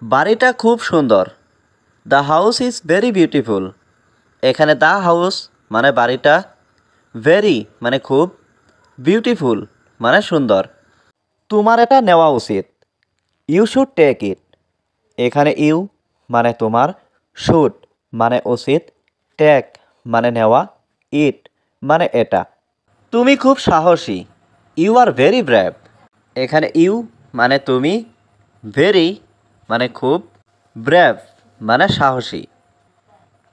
বাড়িটা খুব সুন্দর। The house is very beautiful. এখানে দ্য হাউস মানে বাড়িটা, ভেরি মানে খুব, বিউটিফুল মানে সুন্দর। তোমার এটা নেওয়া উচিত। You should take it. এখানে ইউ মানে তোমার, শুড মানে উচিত, টেক মানে নেওয়া, ইট মানে এটা। তুমি খুব সাহসী। You are very brave. এখানে ইউ মানে তুমি, ভেরি মানে খুব, ব্রেভ মানে সাহসী।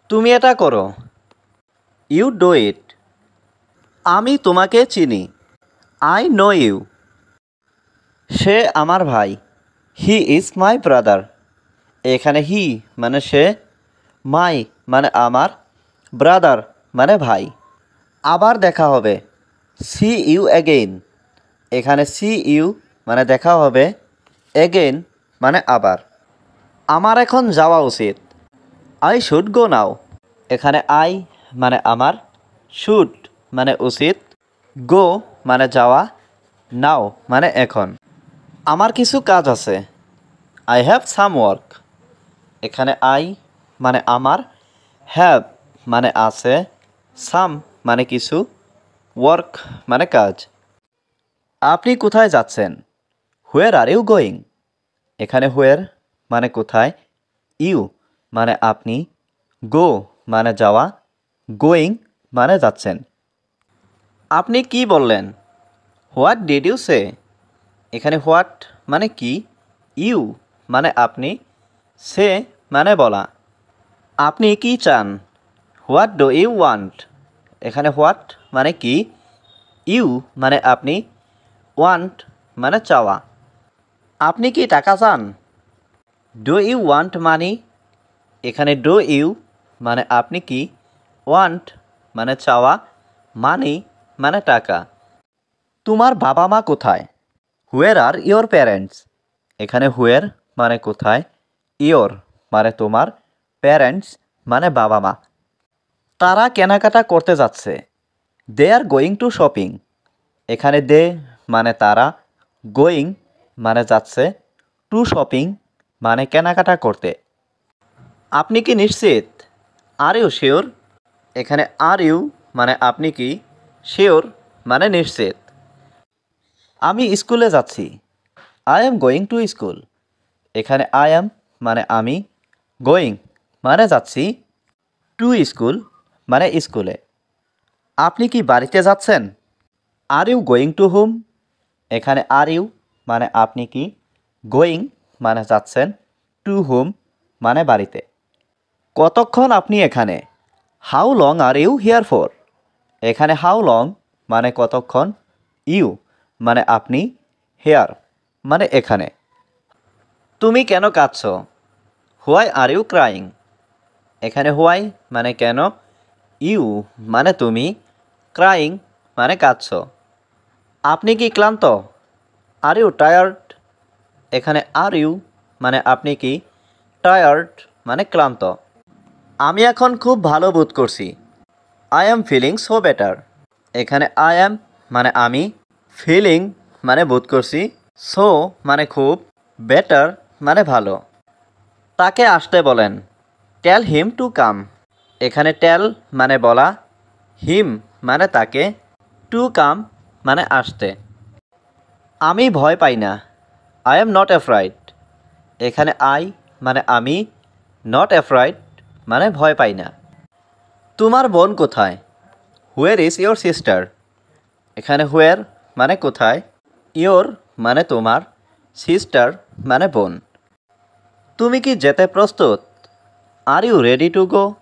তুমি এটা করো। You do it. আমি তোমাকে চিনি। I know you. সে আমার ভাই। He is my brother. এখানে হি মানে সে, মাই মানে আমার, ব্রাদার মানে ভাই। আবার দেখা হবে। See you again. এখানে সি ইউ মানে দেখা হবে, অ্যাগেইন মানে আবার। আমার এখন যাওয়া উচিত। আই শুড গো নাও। এখানে আই মানে আমার, শুড মানে উচিত, গো মানে যাওয়া, নাও মানে এখন। আমার কিছু কাজ আছে। I have some work. এখানে আই মানে আমার, হ্যাভ মানে আছে, সাম মানে কিছু, ওয়ার্ক মানে কাজ। আপনি কোথায় যাচ্ছেন? হুয়ের আর ইউ গোয়িং? এখানে হুয়ের মানে কোথায়, ইউ মানে আপনি, গো মানে যাওয়া, গোয়িং মানে যাচ্ছেন। আপনি কি বললেন? হোয়াট ডিড ইউ সে? এখানে হোয়াট মানে কি, ইউ মানে আপনি, সে মানে বলা। আপনি কি চান? What do you want? এখানে হোয়াট মানে কি, ইউ মানে আপনি, ওয়ান্ট মানে চাওয়া। আপনি কি টাকা চান? Do you want money? এখানে ডু ইউ মানে আপনি কি, ওয়ান্ট মানে চাওয়া, মানি মানে টাকা। তোমার বাবা মা কোথায়? হুয়ের আর ইয়োর প্যারেন্টস? এখানে হুয়ের মানে কোথায়, ইয়োর মানে তোমার, প্যারেন্টস মানে বাবা মা। তারা কেনাকাটা করতে যাচ্ছে। দে আর গোয়িং টু শপিং। এখানে দে মানে তারা, গোয়িং মানে যাচ্ছে, টু শপিং মানে কেনাকাটা করতে। আপনি কি নিশ্চিত? Are you sure? এখানে আর ইউ মানে আপনি কি, শিওর মানে নিশ্চিত। আমি স্কুলে যাচ্ছি। I am going to school. এখানে আই এম মানে আমি, গোয়িং মানে যাচ্ছি, টু স্কুল মানে স্কুলে। আপনি কি বাড়িতে যাচ্ছেন? Are you going to home? এখানে আর ইউ মানে আপনি কি, গোয়িং মানে যাচ্ছেন, টু হোম মানে বাড়িতে। কতক্ষণ আপনি এখানে? How long are you here for? এখানে হাউ লং মানে কতক্ষণ, ইউ মানে আপনি, হেয়ার মানে এখানে। তুমি কেন কাঁদছ? Why are you crying? এখানে হোয়াই মানে কেন, ইউ মানে তুমি, ক্রাইং মানে কাঁদছ। আপনি কি ক্লান্ত? Are you tired? এখানে আর ইউ মানে আপনি কি, টায়ার্ড মানে ক্লান্ত। আমি এখন খুব ভালো বোধ করছি। I am feeling so better. এখানে আই অ্যাম মানে আমি, ফিলিং মানে বোধ করছি, সো মানে খুব, বেটার মানে ভালো। তাকে আসতে বলেন। টেল হিম টু কাম। এখানে টেল মানে বলা, হিম মানে তাকে, টু কাম মানে আসতে। আমি ভয় পাই না। I am not afraid. এখানে আই মানে আমি, নট অ্যাফ্রাইড মানে ভয় পাই না। তোমার বোন কোথায়? হুয়ের ইজ ইয়োর সিস্টার? এখানে হুয়ের মানে কোথায়, ইয়োর মানে তোমার, সিস্টার মানে বোন। তুমি কি যেতে প্রস্তুত? Are you ready to go?